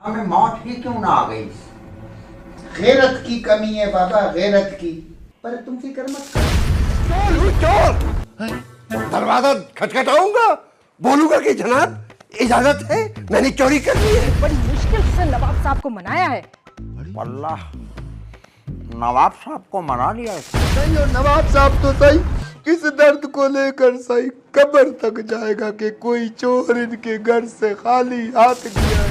हमें मौत ही क्यों ना आ गई। गैरत की कमी है बाबा, गैरत की। पर तुम फिक्र मत करो। चोर दरवाजा खटखटाऊंगा, बोलूंगा कि जनाब इजाजत है, मैंने चोरी कर ली है। बड़ी मुश्किल से नवाब साहब को मनाया है। अल्लाह, नवाब साहब को मना लिया। नहीं, और नवाब साहब तो सही इस दर्द को लेकर सही कब्र तक जाएगा कि कोई चोर इनके घर से खाली हाथ गया है।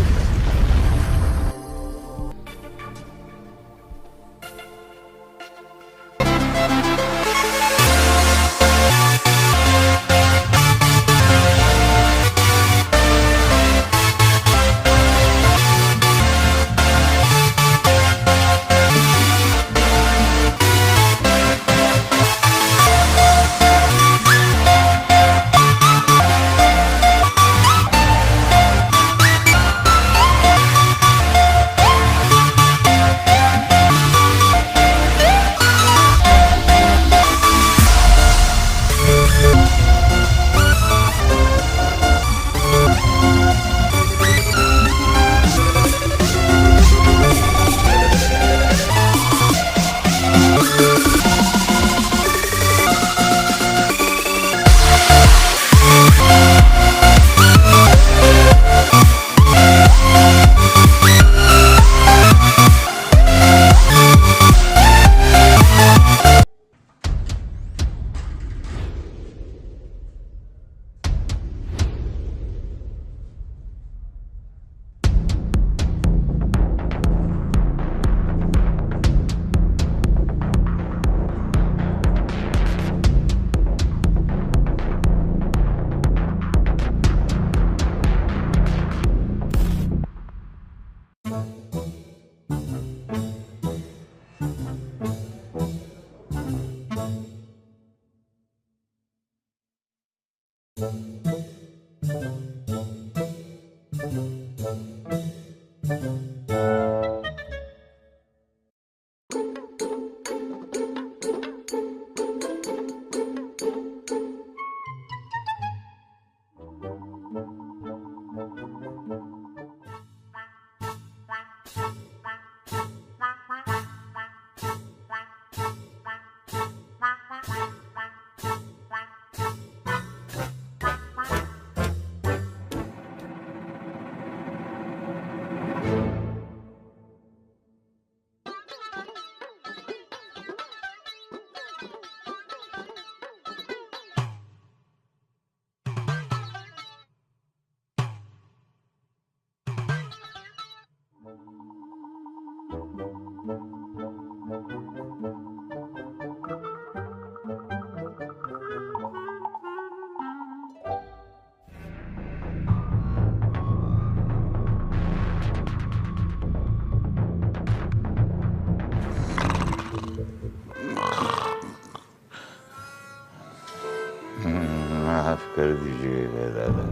माफ कर दीजिएगा दादा।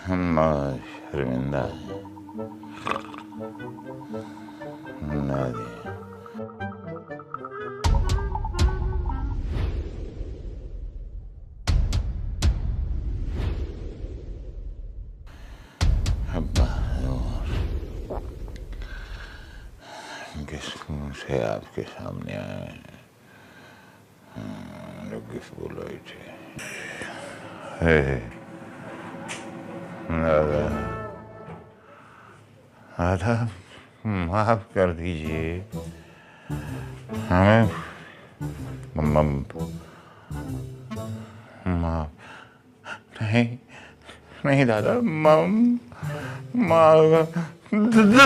हम शर्मिंदा हैं। किस्मों से आपके सामने आए हैं, गिफ्ट बोलाई थे। दादा माफ कर दीजिए हमें। माफ नहीं नहीं दादा,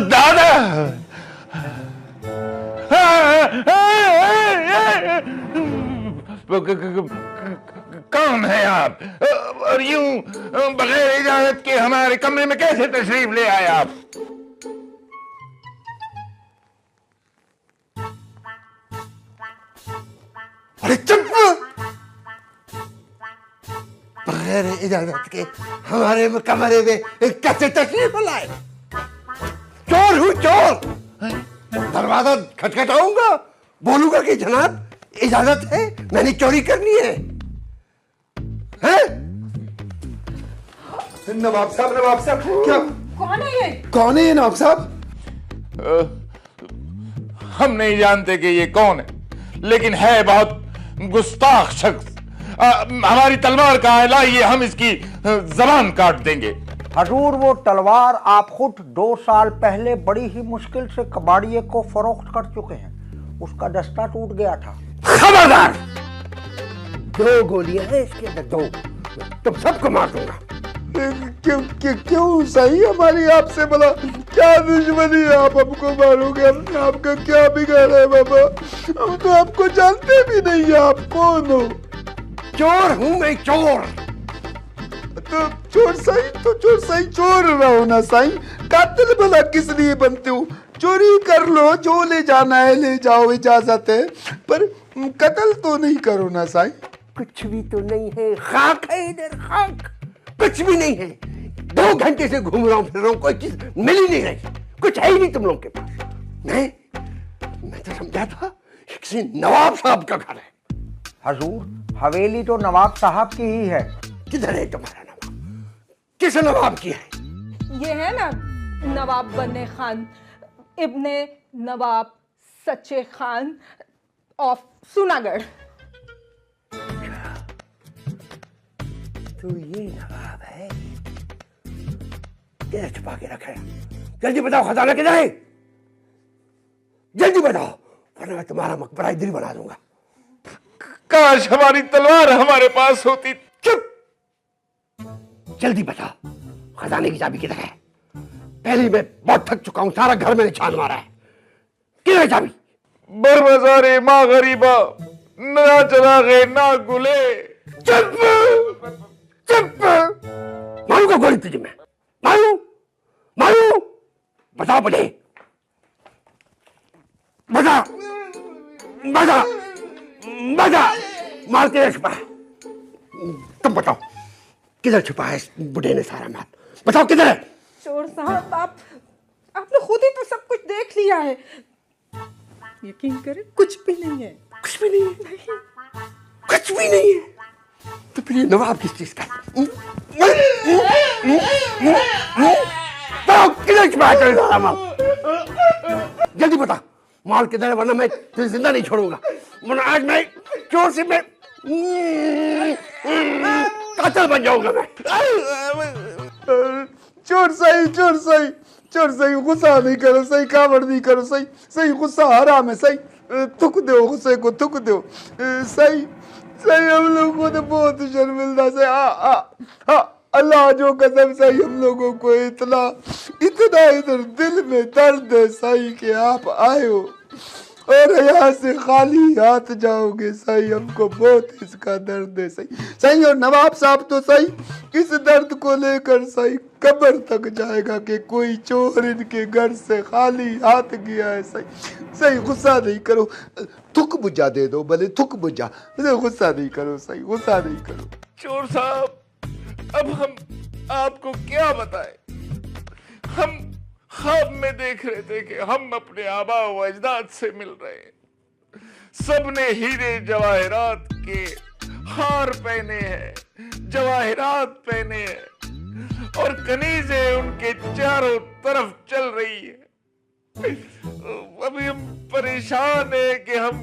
दादा कौन है आप और यूं बगैर इजाजत के हमारे कमरे में कैसे तशरीफ ले आए आप? अरे चुप! बगैर इजाजत के हमारे कमरे में कैसे तशरीफ लाए? चोर हूँ, चोर। दरवाजा खटखटाऊंगा, बोलूंगा कि जनाब इजाजत है, मैंने चोरी करनी है, हैं? नवाब साहब क्या कौन है ये? कौन है ये नवाब साहब? हम नहीं जानते कि ये कौन है, लेकिन है बहुत गुस्ताख शख्स। हमारी तलवार कहाँ है? लाइए, हम इसकी जबान काट देंगे। हजूर, वो तलवार आप खुद 2 साल पहले बड़ी ही मुश्किल से कबाड़िए को फरोख्त कर चुके हैं। उसका दस्ता टूट गया था। खबरदार! 2 गोलियां हैं इसके अंदर, 2। तुम सबको मार दूंगा। क्यों सही? हमारी आपसे भला क्या दुश्मनी है? आप हमको मारोगे? हमने आपका क्या बिगाड़ा है बाबा? हम तो आपको जानते भी नहीं है, आप कौन हो? चोर हूं मैं, चोर। तो चोर सही चोर रहो ना साईं। कातिल भला किस लिए बनते हो? चोरी कर लो, जो ले जाना है ले जाओ, इजाजत है, पर कत्ल तो नहीं करो ना साईं। कुछ भी तो नहीं है, खाक है इधर, खाक। कुछ भी नहीं है। 2 घंटे से घूम रहा हूं, फिर रहा हूं, कोई चीज मिल ही नहीं रही। कुछ है ही नहीं तुम लोगों के पास। मैं तो समझा था किसी नवाब साहब का घर है। हजूर, हवेली तो नवाब साहब की ही है। किधर है तुम्हारा नवाब? किस नवाब की है? ये है ना नवाब बन्ने खान इब्ने नवाब सच्चे खान ऑफ सुनागढ़। तो ये नवाब है। किधर छुपा के रखा है? जल्दी बताओ, खजाना किधर है? जल्दी बताओ, वरना मैं तुम्हारा मकबरा इधर ही बना दूंगा। काश हमारी तलवार हमारे पास होती। चुप! जल्दी बताओ, खजाने की चाबी किधर है? पहले मैं बहुत थक चुका हूं, सारा घर मैंने छान मारा है। किधर है चाबी? बरमजारे माँ गरीबा, ना चरागे ना गुले। चुप! चुप! मारूंगा गोली तुझे मैं। मारू! बताओ बड़े, बता माल किधर छुपा है? तुम बताओ, किधर छुपा है इस बुढ़े ने सारा माल? बताओ किधर है? चोर साहब, आपने खुद ही तो सब कुछ देख लिया है। यकीन करें, कुछ भी नहीं है। कुछ भी नहीं है? कुछ भी नहीं है? तो फिर ये नवाब किस चीज का? बताओ किधर छुपा है सारा माल? जल्दी बता, माल किधर है, वरना मैं तुझे जिंदा नहीं छोड़ूंगा। वरना आज मैं चोर से मैं कातिल बन जाऊंगा मैं। चोर सही, गुस्सा नहीं करो सही, कावड़ नहीं करो सही, गुस्सा हराम है सही। थुक दो गुस्से को, थुक दो सही। हम लोगों को तो बहुत शर्मिंदा से अल्लाह जो कसम सही, हम लोगों को इतना इधर दिल में दर्द है सही कि आप आए हो और यहाँ से खाली हाथ जाओगे सही। हमको बहुत इसका दर्द है सही। और नवाब साहब तो सही इस दर्द को लेकर सही कब्र तक जाएगा कि कोई चोर इनके घर से खाली हाथ गया है सही। गुस्सा नहीं करो, थुक बुझा दे दो, भले थुक बुझा, गुस्सा नहीं करो सही, गुस्सा नहीं करो। चोर साहब, अब हम आपको क्या बताएं? हम ख्वाब में देख रहे थे कि हम अपने आबा व अजदाद से मिल रहे हैं। सबने हीरे जवाहरात के हार पहने हैं, जवाहरात पहने हैं और कनीज़ें उनके चारों तरफ चल रही है। अभी हम परेशान हैं कि हम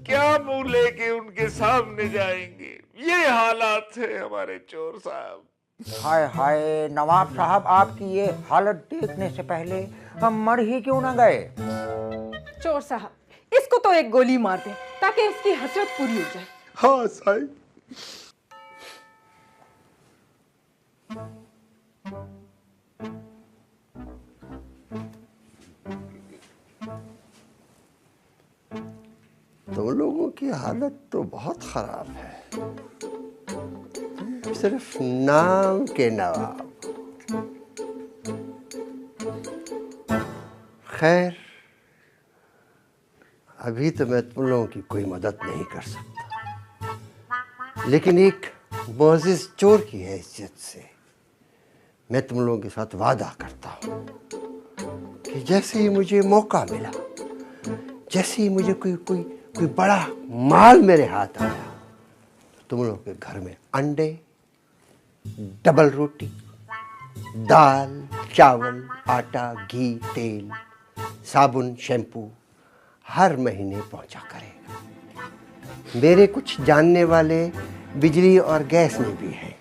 क्या मुंह लेके उनके सामने जाएंगे। ये हालात है हमारे चोर साहब। हाय हाय नवाब साहब, आपकी ये हालत देखने से पहले हम मर ही क्यों ना गए। चोर साहब, इसको तो एक गोली मार दे ताकि इसकी हसरत पूरी हो जाए। हाँ साईं। तुम लोगों की हालत तो बहुत खराब है। सिर्फ नाम के नवाब। खैर, अभी तो मैं तुम लोगों की कोई मदद नहीं कर सकता, लेकिन एक मोअज़्ज़िज़ चोर की हैसियत से मैं तुम लोगों के साथ वादा करता हूं कि जैसे ही मुझे मौका मिला जैसे ही मुझे कोई बड़ा माल मेरे हाथ आया, तो तुम लोग के घर में अंडे, डबल रोटी, दाल, चावल, आटा, घी, तेल, साबुन, शैम्पू हर महीने पहुंचा करेगा। मेरे कुछ जानने वाले बिजली और गैस में भी हैं,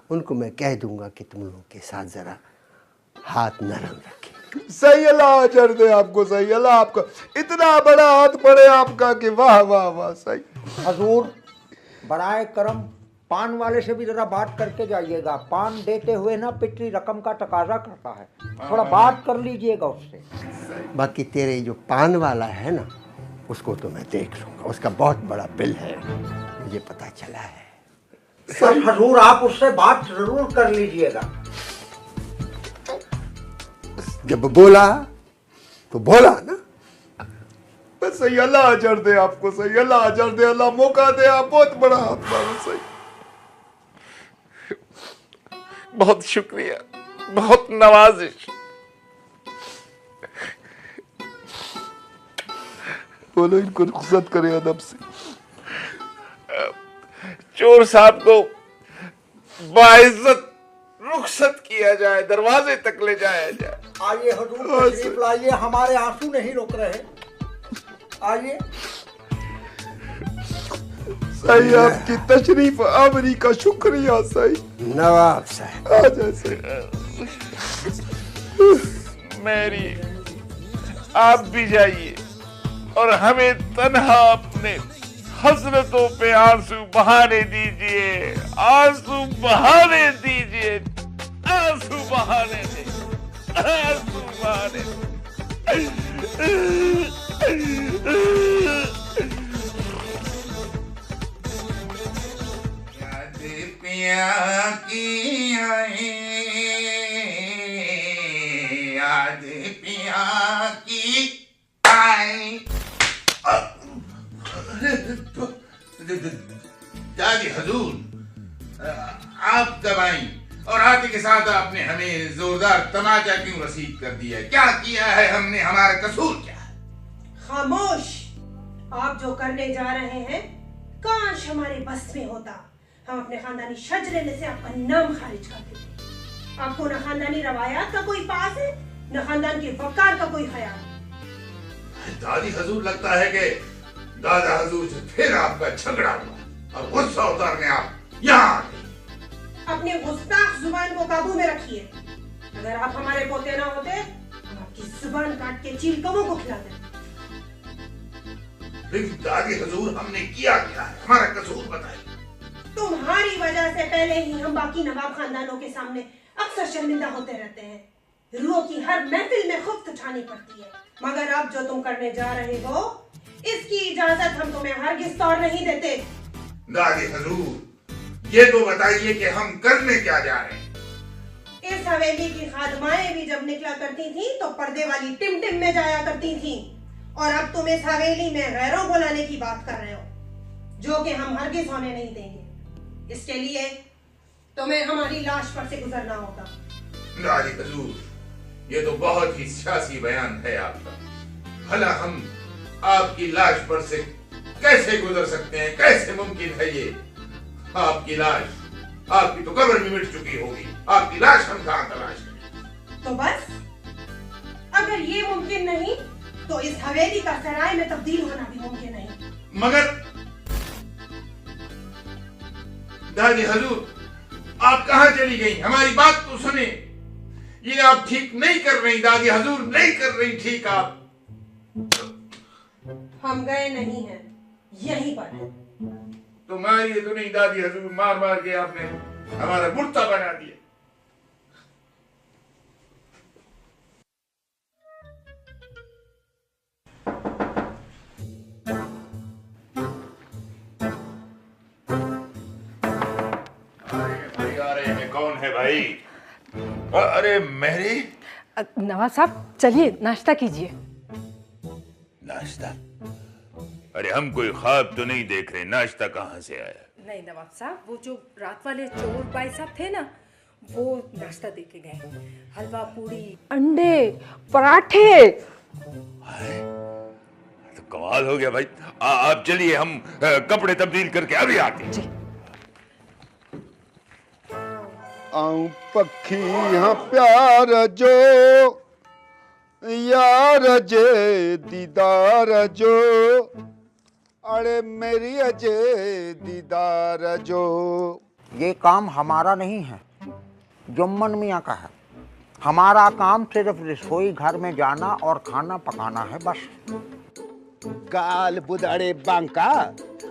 उनको मैं कह दूंगा कि तुम लोगों के साथ जरा हाथ नरम रखें। सही, अल्लाह अजर दे आपको, सही अल्लाह आपका इतना बड़ा हाथ पड़े आपका कि वाह वाह वाह। सही हजूर, बराए करम पान वाले से भी जरा बात करके जाइएगा। पान देते हुए ना पितरी रकम का तकाजा करता है, थोड़ा बात कर लीजिएगा उससे। बाकी तेरे जो पान वाला है ना, उसको तो मैं देख लूंगा, उसका बहुत बड़ा बिल है, मुझे पता चला है। सर हजूर, आप उससे बात जरूर कर लीजिएगा। जब बोला तो बोला ना। बस सही, अल्लाह अजर दे आपको, सही अल्लाह अजर दे, अल्लाह मौका दे, आप बहुत बड़ा हाथ मारो। सही, बहुत शुक्रिया, बहुत नवाजिश। बोलो, इनको रुखसत करे अदब से। चोर साहब को बाइज्जत रुखसत किया जाए, दरवाजे तक ले जाया जाए। आइए हजूर, तशरीफ लाइए, हमारे आंसू नहीं रुक रहे। आइए। सही, आपकी तशरीफ आवरी का शुक्रिया। सही नवाब साहब, आ जाए। सही, मेरी आप भी जाइए और हमें तन्हा अपने हसरतों पे आंसू बहाने दीजिए, आंसू बहाने दीजिए, आंसू बहाने दीजिए, आंसू बहाने याद पिया की आए, याद पिया की आए। दादी हजूर, आप कब आई और आते के साथ आपने हमें जोरदार तमाचा क्यों रसीद कर दिया? क्या किया है हमने? हमारा कसूर क्या है? खामोश। आप जो करने जा रहे हैं काश हमारे बस में होता। हम अपने खानदानी शजरे से आपका नाम खारिज कर देते। आपको न खानदानी रवायात का कोई पास है, न खानदान के वकार का कोई ख्याल। दादी हजूर, लगता है कि दादा हजूर से फिर आपका झगड़ा हुआ और गुस्सा उतारने आप यहाँ आ गए। अपने गुस्ताख जुबान को काबू में रखिए। अगर आप हमारे पोते ना होते, हम आपकी जुबान काट के चील कौओं को खिला देते। लेकिन दादी हजूर, हमने किया क्या है? हमारा कसूर बताइए। तुम्हारी वजह से पहले ही हम बाकी नवाब खानदानों के सामने अक्सर शर्मिंदा होते रहते हैं। रूह की हर महफिल में खुफ्त उठानी पड़ती है। मगर अब जो तुम करने जा रहे हो, इसकी इजाजत हम तुम्हें हरगिज़ तौर नहीं देते। दादी हजूर, ये तो बताइए कि हम करने क्या जा रहे हैं? इस हवेली की खादमाएं भी जब निकला करती थी तो पर्दे वाली टिम में जाया करती थी, और अब तुम इस हवेली में गैरों को लाने की बात कर रहे हो, जो कि हम हरगिज़ होने नहीं देंगे। इसके लिए तुम्हें हमारी लाश पर से गुजरना होगा। दादी हजूर, ये तो बहुत ही सियासी बयान है आपका। भला हम आपकी लाश पर से कैसे गुजर सकते हैं? कैसे मुमकिन है ये? आपकी लाश, आपकी तो कब्र भी मिट चुकी होगी, आपकी लाश हम कहां तलाश करें? तो बस, अगर ये मुमकिन नहीं तो इस हवेली का सराय में तब्दील होना भी मुमकिन नहीं। मगर दादी हजूर, आप कहां चली गई? हमारी बात तो सुने। ये आप ठीक नहीं कर रही दादी हजूर, नहीं कर रही ठीक आप। हम गए नहीं हैं, यहीं पर हैं। तुम्हारी तो नहीं दादी हजूर, मार मार के आपने हमारा मुर्ता बना दिया। कौन है भाई? अरे मेरी नवाब साहब, चलिए नाश्ता कीजिए। नाश्ता? अरे हम कोई ख्वाब तो नहीं देख रहे, नाश्ता कहाँ से आया? नहीं नवाब साहब, वो जो रात वाले चोर भाई साहब थे ना, वो नाश्ता दे के गए। हलवा पूड़ी, अंडे, पराठे। हाय, तो कमाल हो गया भाई। आप चलिए, हम कपड़े तब्दील करके अभी आते हैं। आऊं पखी हाँ प्यार जो यार जे दीदार जो, अरे मेरी अजे दीदार जो। ये काम हमारा नहीं है, जुम्मन मियाँ का है। हमारा काम सिर्फ रसोई घर में जाना और खाना पकाना है, बस। गाल बुधाड़े बांका,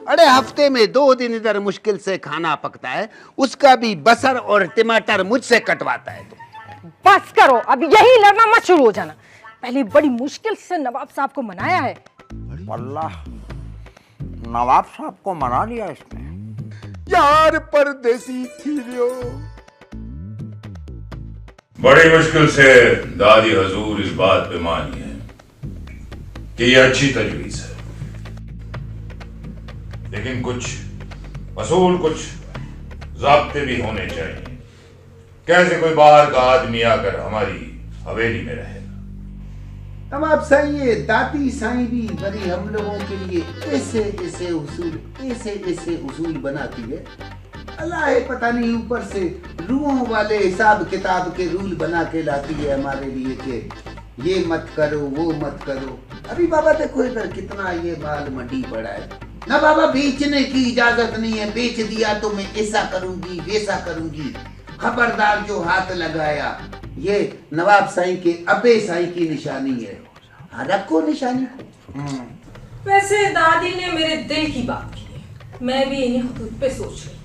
अरे हफ्ते में 2 दिन इधर मुश्किल से खाना पकता है, उसका भी बसर और टमाटर मुझसे कटवाता है। तो बस करो, अब यही लड़ना मत शुरू हो जाना। पहले बड़ी मुश्किल से नवाब साहब को मनाया है। वल्लाह नवाब साहब को मना लिया इसने। यार परदेसी थी लो। बड़ी मुश्किल से दादी हजूर इस बात पे मानी है कि ये अच्छी तजवीज है, लेकिन कुछ असूल, कुछ ज़ाब्ते भी होने चाहिए। कैसे कोई बाहर का आदमी आकर हमारी हवेली में रहेगा? नवाब साईं, ये दादी साईं भी बड़ी हम लोगों के लिए ऐसे ऐसे उसूल बनाती है। अल्लाह है, पता नहीं ऊपर से रूहों वाले हिसाब किताब के रूल बना के लाती है हमारे लिए कि ये मत करो, वो मत करो। अभी बाबा देखो इधर कितना ये माल मंडी पड़ा है ना बाबा, बेचने की इजाजत नहीं है। बेच दिया तो मैं ऐसा करूंगी वैसा करूंगी। खबरदार जो हाथ लगाया, ये नवाब साईं के अबे साईं की निशानी है। हाँ, रखो निशानी को। वैसे दादी ने मेरे दिल की बात की है, मैं भी इन्हीं खुद पे सोच रही थी।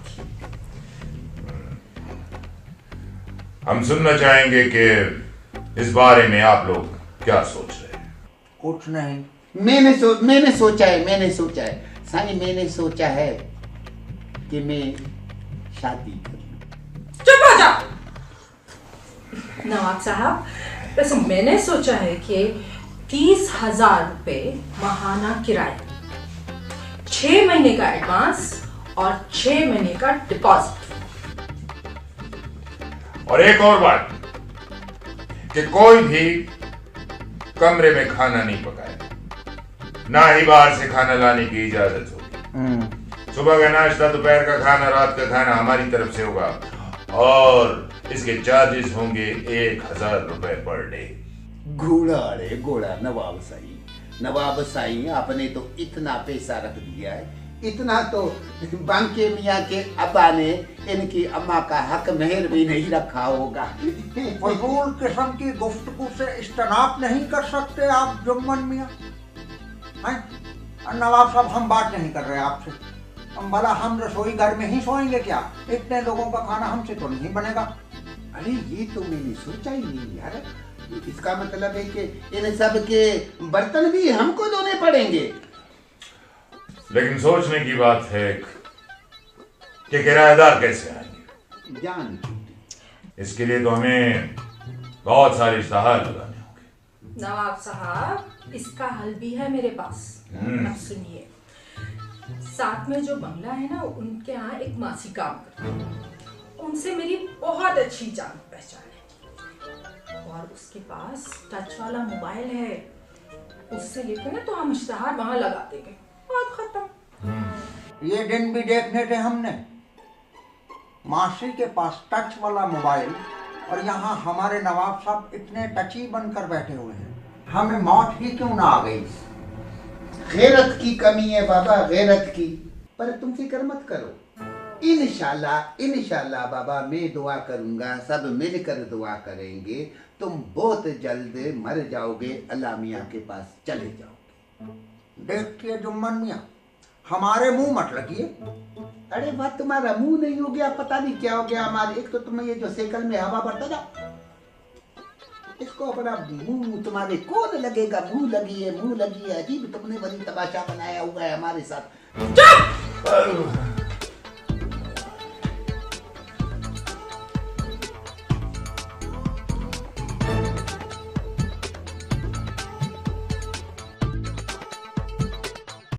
हम सुनना चाहेंगे कि इस बारे में आप लोग क्या सोच रहे हैं? कुछ नहीं। मैंने सोचा है साईं, मैंने सोचा है कि मैं शादी करूं। चुप हो जा नवाब साहब। वैसे मैंने सोचा है कि 30,000 रुपए माहाना किराया, 6 महीने का एडवांस और 6 महीने का डिपॉजिट। और एक और बात कि कोई भी कमरे में खाना नहीं पकाएगा, ना ही बाहर से खाना लाने की इजाजत होगी। सुबह का नाश्ता, दोपहर का खाना, रात का खाना हमारी तरफ से होगा और इसके चार्जेस होंगे 1,000 रुपए पर डे। घोड़ा रे घोड़ा नवाब साईं, आपने तो इतना पैसा रख दिया है, इतना तो बांके मियाँ के अब्बा ने इनकी अम्मा का हक मेहर भी नहीं रखा होगा। फजूल किस्म की गुफ्तगू से इज्तनाब नहीं कर सकते आप जुम्मन मियाँ? नवाब साहब, हम बात नहीं कर रहे आपसे। हम भला हम रसोई घर में ही सोएंगे क्या? इतने लोगों का खाना हमसे तो नहीं बनेगा। अरे ये तो मैंने सोचा ही नहीं यार। इसका मतलब है कि इन सब के बर्तन भी हमको धोने पड़ेंगे। लेकिन सोचने की बात है कि किराएदार कैसे आएंगे? जान इसके लिए तो हमें बहुत सारे इश्तहार लगाने होंगे। नवाब साहब, इसका हल भी है मेरे पास। अब सुनिए, साथ में जो बंगला है ना, उनके यहाँ एक मासी काम करती है। उनसे मेरी बहुत अच्छी जान पहचान है और उसके पास टच वाला मोबाइल है। उससे लेके ना तो हम इश्तहार वहां लगा देंगे, बात खत्म। ये दिन भी देखने थे हमने, मासी के पास टच वाला मोबाइल और यहाँ हमारे नवाब साहब इतने टची बनकर बैठे हुए हैं। हमें मौत ही क्यों ना आ गई? गैरत की कमी है बाबा, गैरत की। पर तुम फिक्र मत करो, इंशाल्लाह बाबा, मैं दुआ करूंगा, सब मिलकर दुआ करेंगे। तुम बहुत जल्द मर जाओगे, अल्लाह मियाँ के पास चले जाओगे। देखिए जुम्मन मियाँ, हमारे मुंह मत लगिए। अरे वाह, तुम्हारा मुंह नहीं हो गया, पता नहीं क्या हो गया हमारे। एक तो तुम्हें ये जो सेकल में हवा भरता था, इसको अपना मुंह तुम्हारे कौन लगेगा? मुंह लगी है, अजीब तुमने बड़ी तमाशा बनाया हुआ है हमारे साथ। चुप!